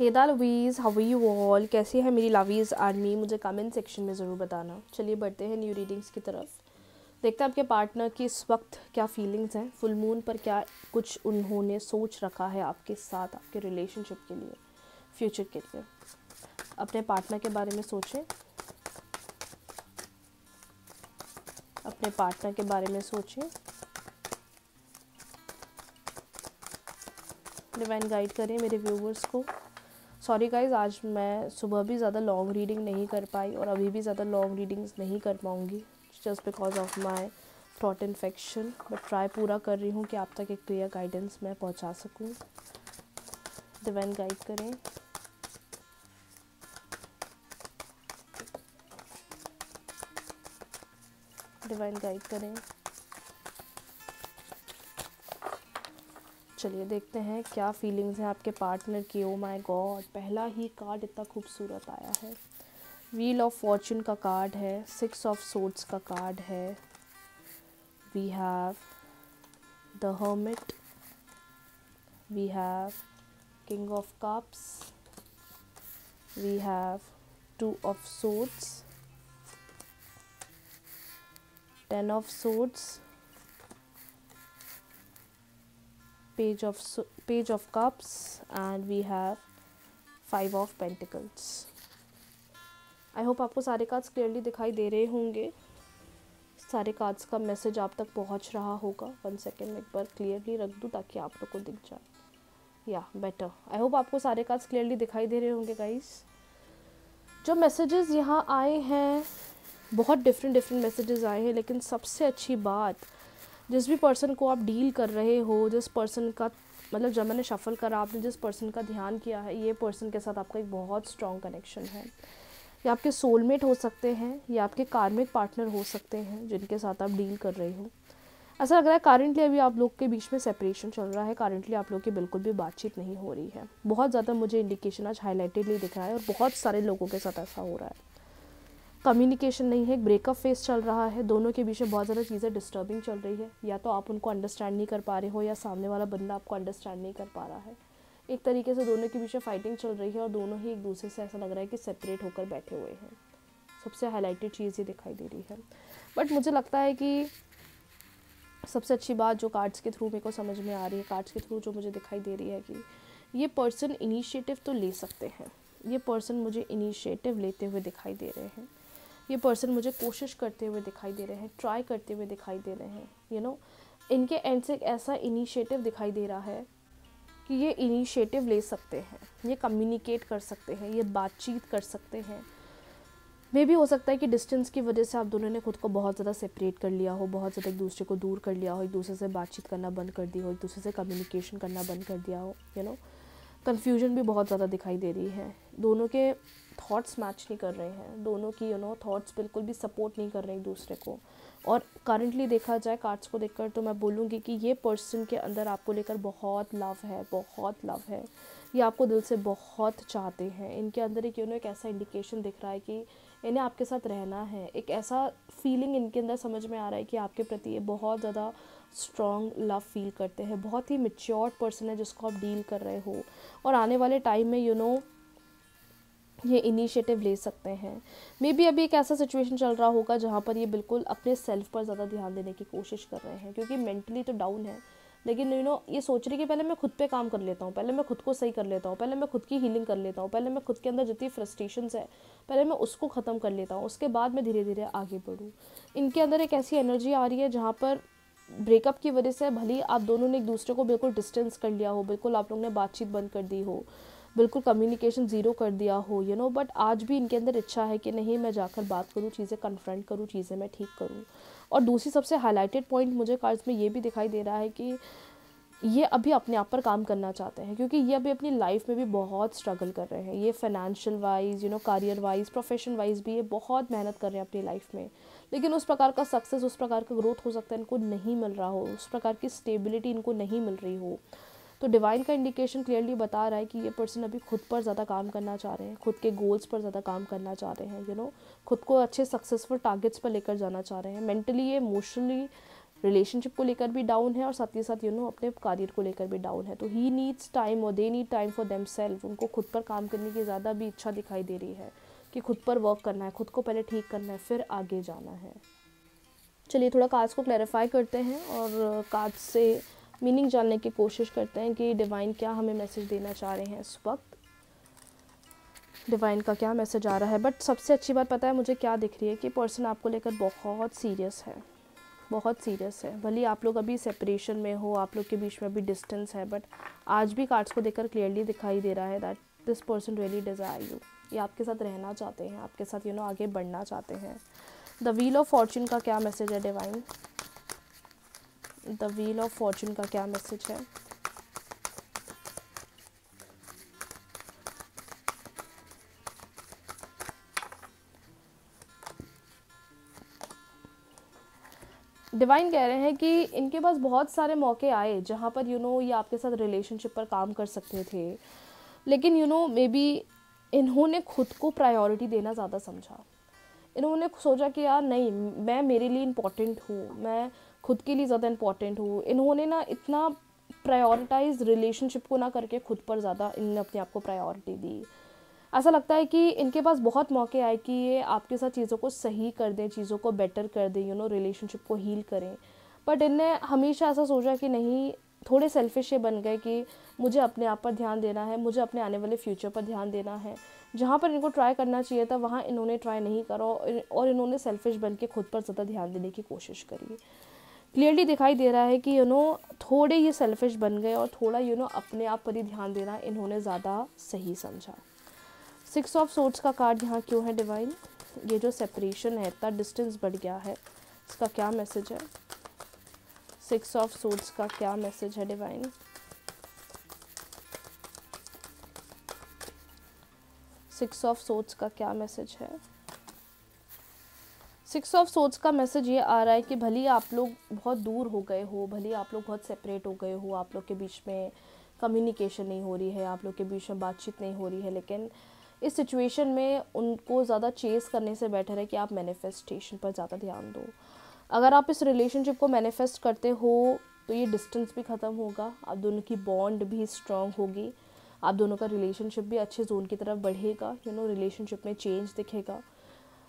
हे दा लवीज़, how are you all? कैसी है मेरी लवीज़ आर्मी? मुझे कमेंट सेक्शन में ज़रूर बताना। चलिए बढ़ते हैं न्यू रीडिंग्स की तरफ। देखते हैं आपके पार्टनर की इस वक्त क्या फीलिंग्स हैं, फुल मून पर क्या कुछ उन्होंने सोच रखा है आपके साथ, आपके रिलेशनशिप के लिए, फ्यूचर के लिए। अपने पार्टनर के बारे में सोचें, अपने पार्टनर के बारे में सोचें। डिवाइन गाइड करें मेरे व्यूवर्स को। सॉरी गाइज, आज मैं सुबह भी ज़्यादा लॉन्ग रीडिंग नहीं कर पाई और अभी भी ज़्यादा लॉन्ग रीडिंग्स नहीं कर पाऊँगी, just because of my throat infection. But try पूरा कर रही हूँ कि आप तक एक क्लियर गाइडेंस मैं पहुँचा सकूँ। डिवाइन गाइड करें। डिवाइन गाइड करें। चलिए देखते हैं क्या फीलिंग्स हैं आपके पार्टनर की। ओ माय गॉड, पहला ही कार्ड इतना खूबसूरत आया है। व्हील ऑफ फॉर्चून का कार्ड है, 6 ऑफ सोर्ड्स का कार्ड है। We have the hermit, we have king of cups, we have 2 of swords, 10 of swords, page of cups, and we have 5 of pentacles. I hope आपको सारे cards clearly दिखाई दे रहे होंगे, सारे cards का message आप तक पहुंच रहा होगा। 1 सेकेंड में एक बार क्लियरली रख दूं ताकि आप लोग को दिख जाए। या बेटर, आई होप आपको सारे कार्ड्स क्लियरली दिखाई दे रहे होंगे गाइस। जो मैसेजेस यहाँ आए हैं, बहुत डिफरेंट मैसेजेस आए हैं, लेकिन सबसे अच्छी बात, जिस भी पर्सन को आप डील कर रहे हो, जिस पर्सन का मतलब जब मैंने शफल करा, आपने जिस पर्सन का ध्यान किया है, ये पर्सन के साथ आपका एक बहुत स्ट्रॉन्ग कनेक्शन है। ये आपके सोलमेट हो सकते हैं, ये आपके कार्मिक पार्टनर हो सकते हैं जिनके साथ आप डील कर रहे हो। ऐसा लग रहा है करंटली अभी आप लोग के बीच में सेपरेशन चल रहा है, करंटली आप लोग की बिल्कुल भी बातचीत नहीं हो रही है। बहुत ज़्यादा मुझे इंडिकेशन आज हाईलाइटेडली दिख रहा है और बहुत सारे लोगों के साथ ऐसा हो रहा है। कम्युनिकेशन नहीं है, एक ब्रेकअप फेस चल रहा है, दोनों के बीच में बहुत ज़्यादा चीज़ें डिस्टर्बिंग चल रही है। या तो आप उनको अंडरस्टैंड नहीं कर पा रहे हो या सामने वाला बंदा आपको अंडरस्टैंड नहीं कर पा रहा है। एक तरीके से दोनों के बीच में फाइटिंग चल रही है और दोनों ही एक दूसरे से ऐसा लग रहा है कि सेपरेट होकर बैठे हुए हैं। सबसे हाईलाइटेड चीज़ ये दिखाई दे रही है। बट मुझे लगता है कि सबसे अच्छी बात जो कार्ड्स के थ्रू मेरे को समझ में आ रही है, कार्ड्स के थ्रू जो मुझे दिखाई दे रही है कि ये पर्सन इनिशिएटिव तो ले सकते हैं। ये पर्सन मुझे इनिशिएटिव लेते हुए दिखाई दे रहे हैं। ये पर्सन मुझे कोशिश करते हुए दिखाई दे रहे हैं, ट्राई करते हुए दिखाई दे रहे हैं। यू नो, इनके एंड से एक ऐसा इनिशिएटिव दिखाई दे रहा है कि ये इनिशिएटिव ले सकते हैं, ये कम्युनिकेट कर सकते हैं, ये बातचीत कर सकते हैं। मे भी हो सकता है कि डिस्टेंस की वजह से आप दोनों ने खुद को बहुत ज़्यादा सेपरेट कर लिया हो, बहुत ज़्यादा एक दूसरे को दूर कर लिया हो, एक दूसरे से बातचीत करना बंद कर दी हो, एक दूसरे से कम्युनिकेशन करना बंद कर दिया हो। यू नो, कन्फ्यूजन भी बहुत ज़्यादा दिखाई दे रही है। दोनों के थॉट्स मैच नहीं कर रहे हैं, दोनों की थॉट्स बिल्कुल भी सपोर्ट नहीं कर रहे एक दूसरे को। और करंटली देखा जाए कार्ड्स को देखकर तो मैं बोलूँगी कि ये पर्सन के अंदर आपको लेकर बहुत लव है, बहुत लव है। ये आपको दिल से बहुत चाहते हैं। इनके अंदर एक ऐसा इंडिकेशन दिख रहा है कि इन्हें आपके साथ रहना है। एक ऐसा फीलिंग इनके अंदर समझ में आ रहा है कि आपके प्रति ये बहुत ज़्यादा स्ट्रॉन्ग लव फील करते हैं। बहुत ही मैच्योर्ड पर्सन है जिसको आप डील कर रहे हो और आने वाले टाइम में ये इनिशिएटिव ले सकते हैं। मे बी अभी एक ऐसा सिचुएशन चल रहा होगा जहाँ पर ये बिल्कुल अपने सेल्फ पर ज़्यादा ध्यान देने की कोशिश कर रहे हैं, क्योंकि मेंटली तो डाउन है, लेकिन ये सोच रही कि पहले मैं खुद पे काम कर लेता हूँ, पहले मैं खुद को सही कर लेता हूँ, पहले मैं खुद की हीलिंग कर लेता हूँ, पहले मैं खुद के अंदर जितनी फ्रस्ट्रेशंस है पहले मैं उसको ख़त्म कर लेता हूँ, उसके बाद मैं धीरे धीरे आगे बढ़ूँ। इनके अंदर एक ऐसी एनर्जी आ रही है जहाँ पर ब्रेकअप की वजह से भले आप दोनों ने एक दूसरे को बिल्कुल डिस्टेंस कर लिया हो, बिल्कुल आप लोगों ने बातचीत बंद कर दी हो, बिल्कुल कम्युनिकेशन ज़ीरो कर दिया हो, बट आज भी इनके अंदर इच्छा है कि नहीं, मैं जाकर बात करूँ, चीज़ें कन्फ्रंट करूँ, चीज़ें मैं ठीक करूँ। और दूसरी सबसे हाईलाइटेड पॉइंट मुझे कार्ड्स में ये भी दिखाई दे रहा है कि ये अभी अपने आप पर काम करना चाहते हैं, क्योंकि ये अभी अपनी लाइफ में भी बहुत स्ट्रगल कर रहे हैं। ये financial wise, career wise, profession wise भी ये बहुत मेहनत कर रहे हैं अपनी लाइफ में, लेकिन उस प्रकार का सक्सेस, उस प्रकार का ग्रोथ हो सकता है इनको नहीं मिल रहा हो, उस प्रकार की स्टेबिलिटी इनको नहीं मिल रही हो। तो डिवाइन का इंडिकेशन क्लियरली बता रहा है कि ये पर्सन अभी खुद पर ज़्यादा काम करना चाह रहे हैं, खुद के गोल्स पर ज़्यादा काम करना चाह रहे हैं, खुद को अच्छे सक्सेसफुल टारगेट्स पर लेकर जाना चाह रहे हैं। मेंटली, इमोशनली रिलेशनशिप को लेकर भी डाउन है और साथ ही साथ अपने करियर को लेकर भी डाउन है। तो ही नीड्स टाइम और they need time for them self. उनको खुद पर काम करने की ज़्यादा भी इच्छा दिखाई दे रही है कि खुद पर वर्क करना है, खुद को पहले ठीक करना है, फिर आगे जाना है। चलिए थोड़ा कार्ड्स को क्लैरिफाई करते हैं और कार्ड्स से मीनिंग जानने की कोशिश करते हैं कि डिवाइन क्या हमें मैसेज देना चाह रहे हैं इस वक्त, डिवाइन का क्या मैसेज आ रहा है। बट सबसे अच्छी बात पता है मुझे क्या दिख रही है कि पर्सन आपको लेकर बहुत सीरियस है, बहुत सीरियस है। भले आप लोग अभी सेपरेशन में हो, आप लोग के बीच में अभी डिस्टेंस है, बट आज भी कार्ड्स को देखकर क्लियरली दिखाई दे रहा है that this person really desire you. ये आपके साथ रहना चाहते हैं, आपके साथ आगे बढ़ना चाहते हैं। द व्हील ऑफ फॉर्चून का क्या मैसेज है divine? The wheel of fortune का क्या मैसेज है? डिवाइन कह रहे हैं कि इनके पास बहुत सारे मौके आए जहाँ पर ये आपके साथ रिलेशनशिप पर काम कर सकते थे, लेकिन मे बी इन्होंने खुद को प्रायोरिटी देना ज़्यादा समझा। इन्होंने सोचा कि यार नहीं, मैं मेरे लिए इम्पॉर्टेंट हूँ, मैं खुद के लिए ज़्यादा इम्पॉर्टेंट हूँ। इन्होंने ना इतना प्रायोरिटाइज रिलेशनशिप को ना करके खुद पर ज़्यादा इन्होंने अपने आप को प्रायोरिटी दी। ऐसा लगता है कि इनके पास बहुत मौके आए कि ये आपके साथ चीज़ों को सही कर दें, चीज़ों को बेटर कर दें, रिलेशनशिप को हील करें। बट इनने हमेशा ऐसा सोचा कि नहीं, थोड़े सेल्फिश ये बन गए कि मुझे अपने आप पर ध्यान देना है, मुझे अपने आने वाले फ्यूचर पर ध्यान देना है। जहाँ पर इनको ट्राई करना चाहिए था वहाँ इन्होंने ट्राई नहीं करा और इन्होंने सेल्फिश बन के खुद पर ज़्यादा ध्यान देने की कोशिश करी। क्लियरली दिखाई दे रहा है कि थोड़े ये सेल्फिश बन गए और थोड़ा अपने आप पर ही ध्यान देना इन्होंने ज़्यादा सही समझा। 6 ऑफ सोर्ड्स का कार्ड यहाँ क्यों है डिवाइन? ये जो सेपरेशन है, इतना डिस्टेंस बढ़ गया है, इसका क्या मैसेज है? 6 ऑफ सोर्ड्स का क्या मैसेज है डिवाइन? 6 ऑफ सोर्ड्स का क्या मैसेज है? 6 ऑफ सोर्ड्स का मैसेज ये आ रहा है कि भले आप लोग बहुत दूर हो गए हो, भले आप लोग बहुत सेपरेट हो गए हो, आप लोग के बीच में कम्युनिकेशन नहीं हो रही है, आप लोग के बीच में बातचीत नहीं हो रही है, लेकिन इस सिचुएशन में उनको ज़्यादा चेस करने से बेटर है कि आप मैनिफेस्टेशन पर ज़्यादा ध्यान दो। अगर आप इस रिलेशनशिप को मैनिफेस्ट करते हो तो ये डिस्टेंस भी ख़त्म होगा, आप दोनों की बॉन्ड भी स्ट्रॉन्ग होगी, आप दोनों का रिलेशनशिप भी अच्छे जोन की तरफ बढ़ेगा। रिलेशनशिप में चेंज दिखेगा,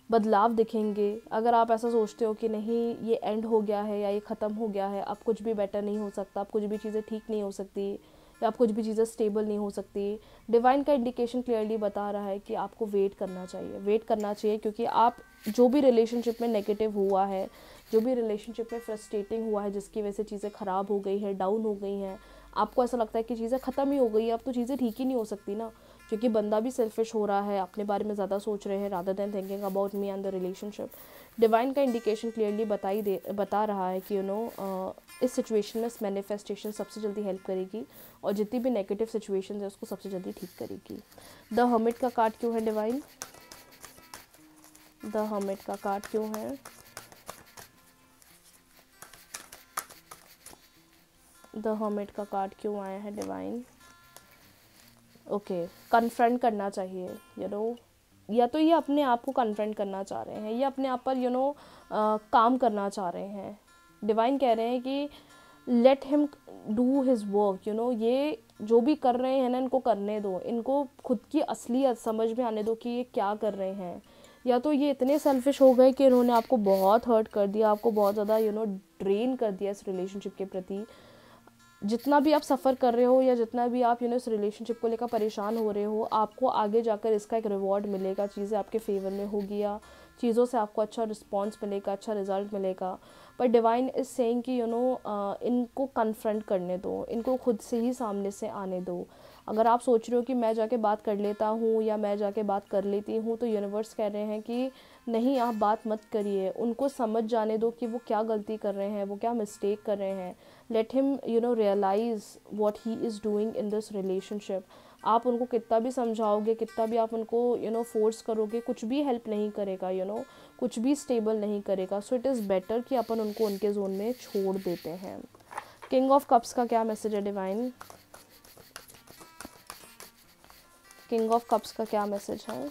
बदलाव दिखेंगे। अगर आप ऐसा सोचते हो कि नहीं ये एंड हो गया है या ये ख़त्म हो गया है, अब कुछ भी बेटर नहीं हो सकता, अब कुछ भी चीज़ें ठीक नहीं हो सकती, या आप कुछ भी चीज़ें स्टेबल नहीं हो सकती, डिवाइन का इंडिकेशन क्लियरली बता रहा है कि आपको वेट करना चाहिए, वेट करना चाहिए। क्योंकि आप जो भी रिलेशनशिप में नेगेटिव हुआ है, जो भी रिलेशनशिप में फ्रस्ट्रेटिंग हुआ है, जिसकी वजह से चीज़ें ख़राब हो गई है, डाउन हो गई हैं, आपको ऐसा लगता है कि चीज़ें ख़त्म ही हो गई, अब तो चीज़ें ठीक ही नहीं हो सकती ना, क्योंकि बंदा भी सेल्फिश हो रहा है, अपने बारे में ज़्यादा सोच रहे हैं rather than thinking about me and the relationship. Divine का इंडिकेशन क्लियरली बता रहा है कि इस सिचुएशन में मैनिफेस्टेशन सबसे जल्दी हेल्प करेगी और जितनी भी नेगेटिव सिचुएशन है उसको सबसे जल्दी ठीक करेगी। द हर्मिट का कार्ड क्यों है डिवाइन? द हर्मिट का कार्ड क्यों है? द हर्मिट का कार्ड क्यों आया है डिवाइन? ओके, कन्फ्रंट करना चाहिए, या तो ये अपने आप को कन्फ्रंट करना चाह रहे हैं, ये अपने आप पर काम करना चाह रहे हैं। डिवाइन कह रहे हैं कि let him do his work, ये जो भी कर रहे हैं ना, इनको करने दो, इनको खुद की असलियत समझ में आने दो कि ये क्या कर रहे हैं। या तो ये इतने सेल्फिश हो गए कि इन्होंने आपको बहुत हर्ट कर दिया, आपको बहुत ज़्यादा ड्रेन कर दिया इस रिलेशनशिप के प्रति। जितना भी आप सफ़र कर रहे हो या जितना भी आप इस रिलेशनशिप को लेकर परेशान हो रहे हो, आपको आगे जाकर इसका एक रिवॉर्ड मिलेगा, चीज़ें आपके फेवर में होगी या चीज़ों से आपको अच्छा रिस्पॉन्स मिलेगा, अच्छा रिजल्ट मिलेगा। पर डिवाइन इज सेइंग कि इनको कन्फ्रंट करने दो, इनको खुद से ही सामने से आने दो। अगर आप सोच रहे हो कि मैं जाके बात कर लेता हूँ या मैं जाके बात कर लेती हूँ, तो यूनिवर्स कह रहे हैं कि नहीं, आप बात मत करिए, उनको समझ जाने दो कि वो क्या गलती कर रहे हैं, वो क्या मिस्टेक कर रहे हैं। Let him realise what he is doing in this relationship. आप उनको कितना भी समझाओगे, कितना भी आप उनको फोर्स करोगे, कुछ भी हेल्प नहीं करेगा, कुछ भी स्टेबल नहीं करेगा। सो इट इज़ बेटर कि अपन उनको उनके जोन में छोड़ देते हैं। किंग ऑफ कप्स का क्या मैसेज है डिवाइन? किंग ऑफ कप्स का क्या मैसेज है?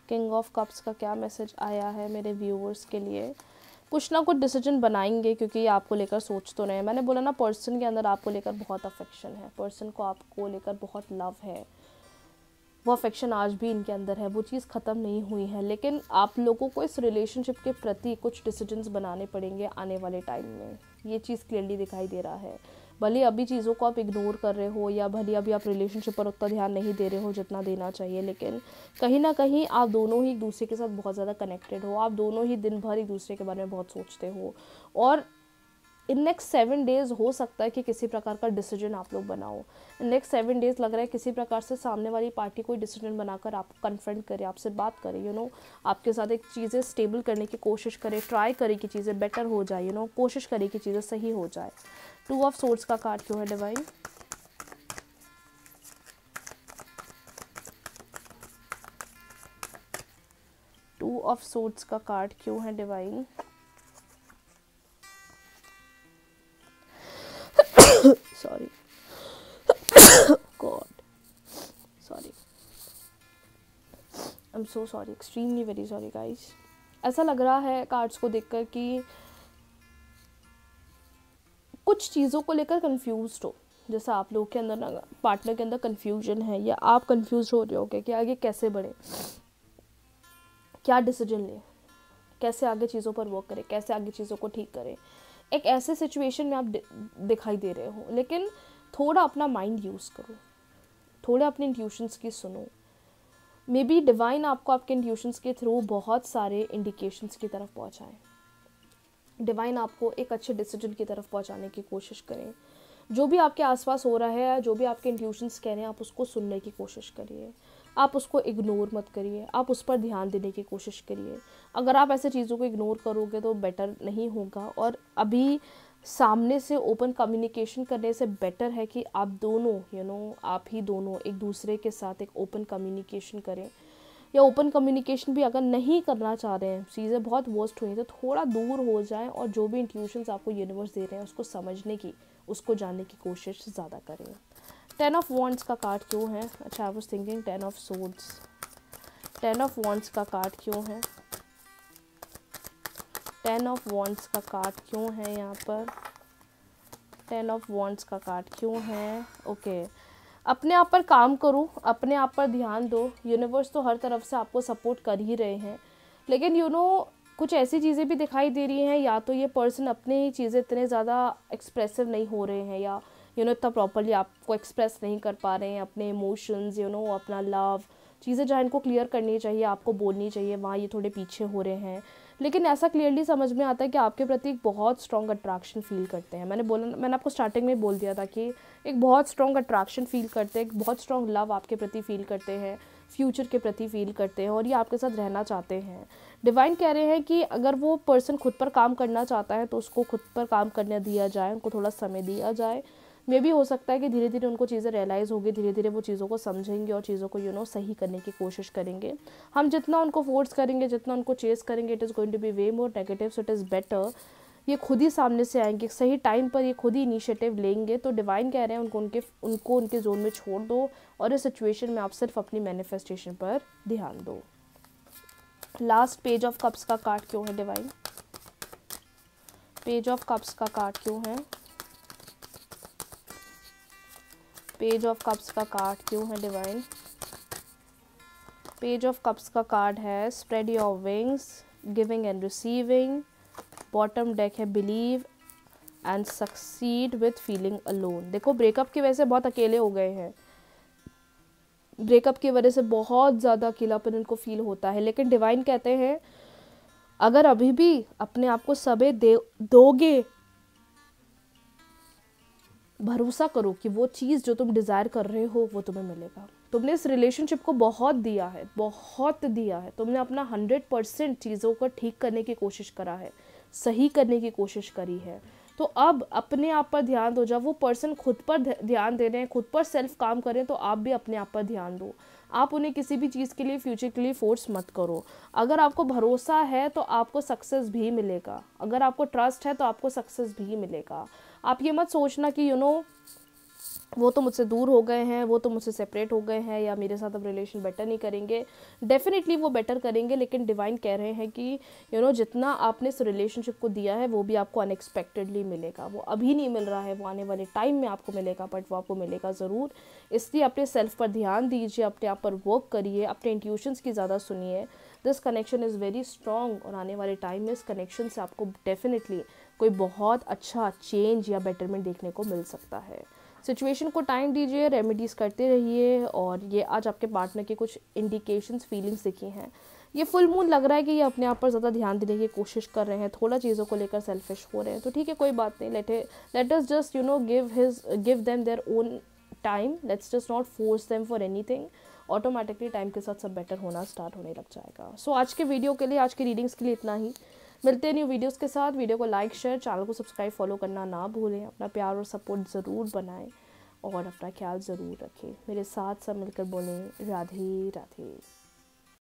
किंग ऑफ कप्स का क्या मैसेज आया है मेरे व्यूअर्स के लिए? कुछ ना कुछ डिसीजन बनाएंगे, क्योंकि ये आपको लेकर सोच तो रहे हैं। मैंने बोला ना, पर्सन के अंदर आपको लेकर बहुत अफेक्शन है, पर्सन को आपको लेकर बहुत लव है, वो अफेक्शन आज भी इनके अंदर है, वो चीज़ ख़त्म नहीं हुई है। लेकिन आप लोगों को इस रिलेशनशिप के प्रति कुछ डिसीजंस बनाने पड़ेंगे आने वाले टाइम में, ये चीज़ क्लियरली दिखाई दे रहा है। भले अभी चीज़ों को आप इग्नोर कर रहे हो, या भले अभी आप रिलेशनशिप पर उतना ध्यान नहीं दे रहे हो जितना देना चाहिए, लेकिन कहीं ना कहीं आप दोनों ही एक दूसरे के साथ बहुत ज़्यादा कनेक्टेड हो, आप दोनों ही दिन भर एक दूसरे के बारे में बहुत सोचते हो। और इन नेक्स्ट 7 डेज़ हो सकता है कि किसी प्रकार का डिसीजन आप लोग बनाओ। नेक्स्ट 7 डेज़ लग रहा है किसी प्रकार से सामने वाली पार्टी कोई डिसीजन बनाकर आपको कन्फ्रंट करे, आपसे बात करे, आपके साथ एक चीज़ें स्टेबल करने की कोशिश करे, ट्राई करे कि चीज़ें बेटर हो जाए, कोशिश करे कि चीज़ें सही हो जाए। 2 ऑफ सोर्ड्स का कार्ड क्यों है डिवाइन? टू ऑफ सोर्ड्स का कार्ड क्यों है divine? Sorry God, sorry, I am so sorry, extremely very sorry guys. ऐसा लग रहा है कार्ड्स को देखकर कि कुछ चीज़ों को लेकर कंफ्यूज्ड हो, जैसा आप लोगों के अंदर ना पार्टनर के अंदर कंफ्यूजन है, या आप कंफ्यूज हो रहे हो कि आगे कैसे बढ़े, क्या डिसीजन ले, कैसे आगे चीज़ों पर वर्क करें, कैसे आगे चीज़ों को ठीक करें। एक ऐसे सिचुएशन में आप दिखाई दे रहे हो, लेकिन थोड़ा अपना माइंड यूज़ करो, थोड़ा अपने इंट्यूशंस की सुनो। मे बी डिवाइन आपको आपके इंट्यूशंस के थ्रू बहुत सारे इंडिकेशंस की तरफ पहुंचाएं, डिवाइन आपको एक अच्छे डिसीजन की तरफ पहुंचाने की कोशिश करें। जो भी आपके आसपास हो रहा है, जो भी आपके इंट्यूशंस कह रहे हैं, आप उसको सुनने की कोशिश करिए, आप उसको इग्नोर मत करिए, आप उस पर ध्यान देने की कोशिश करिए। अगर आप ऐसे चीज़ों को इग्नोर करोगे तो बेटर नहीं होगा। और अभी सामने से ओपन कम्युनिकेशन करने से बेटर है कि आप दोनों आप ही दोनों एक दूसरे के साथ एक ओपन कम्युनिकेशन करें। या ओपन कम्युनिकेशन भी अगर नहीं करना चाह रहे हैं, चीज़ें बहुत वर्स्ट हुई तो थोड़ा दूर हो जाएं, और जो भी इंट्यूशंस आपको यूनिवर्स दे रहे हैं उसको समझने की, उसको जानने की कोशिश ज़्यादा करें। 10 ऑफ वॉन्ड्स का कार्ड क्यों है? अच्छा, I was thinking 10 of swords. 10 of wands का कार्ड क्यों है? 10 ऑफ वॉन्ड्स का कार्ड क्यों है यहाँ पर? 10 ऑफ वॉन्ड्स का कार्ड क्यों है? ओके, अपने आप पर काम करो, अपने आप पर ध्यान दो। यूनिवर्स तो हर तरफ से आपको सपोर्ट कर ही रहे हैं, लेकिन कुछ ऐसी चीज़ें भी दिखाई दे रही हैं, या तो ये पर्सन अपने ही चीज़ें इतने ज़्यादा एक्सप्रेसिव नहीं हो रहे हैं, या इतना प्रॉपरली आपको एक्सप्रेस नहीं कर पा रहे हैं अपने इमोशंस, अपना लव, चीज़ें जहाँ इनको क्लियर करनी चाहिए, आपको बोलनी चाहिए, वहाँ ये थोड़े पीछे हो रहे हैं। लेकिन ऐसा क्लियरली समझ में आता है कि आपके प्रति एक बहुत स्ट्रॉन्ग अट्रैक्शन फील करते हैं। मैंने आपको स्टार्टिंग में बोल दिया था कि एक बहुत स्ट्रॉन्ग अट्रैक्शन फील करते हैं, एक बहुत स्ट्रॉन्ग लव आपके प्रति फील करते हैं, फ्यूचर के प्रति फील करते हैं, और ये आपके साथ रहना चाहते हैं। डिवाइन कह रहे हैं कि अगर वो पर्सन खुद पर काम करना चाहता है तो उसको खुद पर काम करने दिया जाए, उनको थोड़ा समय दिया जाए। मे भी हो सकता है कि धीरे धीरे उनको चीज़ें रियलाइज़ होगी, धीरे धीरे वो चीज़ों को समझेंगे और चीज़ों को सही करने की कोशिश करेंगे। हम जितना उनको फोर्स करेंगे, जितना उनको चेस करेंगे, it is going to be way more negative, so it is better ये खुद ही सामने से आएंगे, सही टाइम पर ये खुद ही इनिशिएटिव लेंगे। तो डिवाइन कह रहे हैं उनको उनके जोन में छोड़ दो, और इस सिचुएशन में आप सिर्फ अपनी मैनिफेस्टेशन पर ध्यान दो। लास्ट पेज ऑफ कप्स का कार्ड क्यों है डिवाइन? पेज ऑफ कप्स का कार्ड क्यों है? पेज ऑफ कप्स का कार्ड क्यों है डिवाइन? पेज ऑफ कप्स का कार्ड है spread your wings, giving and receiving. Bottom deck है believe and succeed with feeling alone. देखो, ब्रेकअप की वजह से बहुत अकेले हो गए हैं, ब्रेकअप की वजह से बहुत ज़्यादा अकेलापन इनको फील होता है, लेकिन डिवाइन कहते हैं अगर अभी भी अपने आप को समय दोगे, भरोसा करो कि वो चीज़ जो तुम डिज़ायर कर रहे हो वो तुम्हें मिलेगा। तुमने इस रिलेशनशिप को बहुत दिया है, बहुत दिया है, तुमने अपना 100% चीज़ों को ठीक करने की कोशिश करा है, सही करने की कोशिश करी है। तो अब अपने आप पर ध्यान दो। जब वो पर्सन खुद पर ध्यान दे रहे हैं, खुद पर सेल्फ काम करें, तो आप भी अपने आप पर ध्यान दो। आप उन्हें किसी भी चीज़ के लिए, फ्यूचर के लिए फोर्स मत करो। अगर आपको भरोसा है तो आपको सक्सेस भी मिलेगा, अगर आपको ट्रस्ट है तो आपको सक्सेस भी मिलेगा। आप ये मत सोचना कि वो तो मुझसे दूर हो गए हैं, वो तो मुझसे सेपरेट हो गए हैं, या मेरे साथ अब रिलेशन बेटर नहीं करेंगे। डेफिनेटली वो बेटर करेंगे, लेकिन डिवाइन कह रहे हैं कि जितना आपने इस रिलेशनशिप को दिया है वो भी आपको अनएक्सपेक्टेडली मिलेगा। वो अभी नहीं मिल रहा है, वो आने वाले टाइम में आपको मिलेगा, बट वो आपको मिलेगा ज़रूर। इसलिए अपने सेल्फ पर ध्यान दीजिए, अपने आप पर वर्क करिए, अपने इंट्यूशंस की ज़्यादा सुनिए। This connection is very strong, और आने वाले टाइम में इस कनेक्शन से आपको डेफिनेटली कोई बहुत अच्छा चेंज या बेटरमेंट देखने को मिल सकता है। सिचुएशन को टाइम दीजिए, रेमेडीज़ करते रहिए, और ये आज आपके पार्टनर की कुछ इंडिकेशंस, फीलिंग्स दिखी हैं। ये फुल मून लग रहा है कि ये अपने आप पर ज़्यादा ध्यान देने की कोशिश कर रहे हैं, थोड़ा चीज़ों को लेकर सेल्फिश हो रहे हैं। तो ठीक है, कोई बात नहीं, let us just give them their own time, let's just not force them for anything. Automatically time के साथ सब बेटर होना स्टार्ट होने लग जाएगा। सो आज के वीडियो के लिए, आज की रीडिंग्स के लिए इतना ही। मिलते हैं न्यू वीडियोस के साथ। वीडियो को लाइक, शेयर, चैनल को सब्सक्राइब, फॉलो करना ना भूलें। अपना प्यार और सपोर्ट ज़रूर बनाएं, और अपना ख्याल ज़रूर रखें। मेरे साथ सब मिलकर बोलें राधे राधे।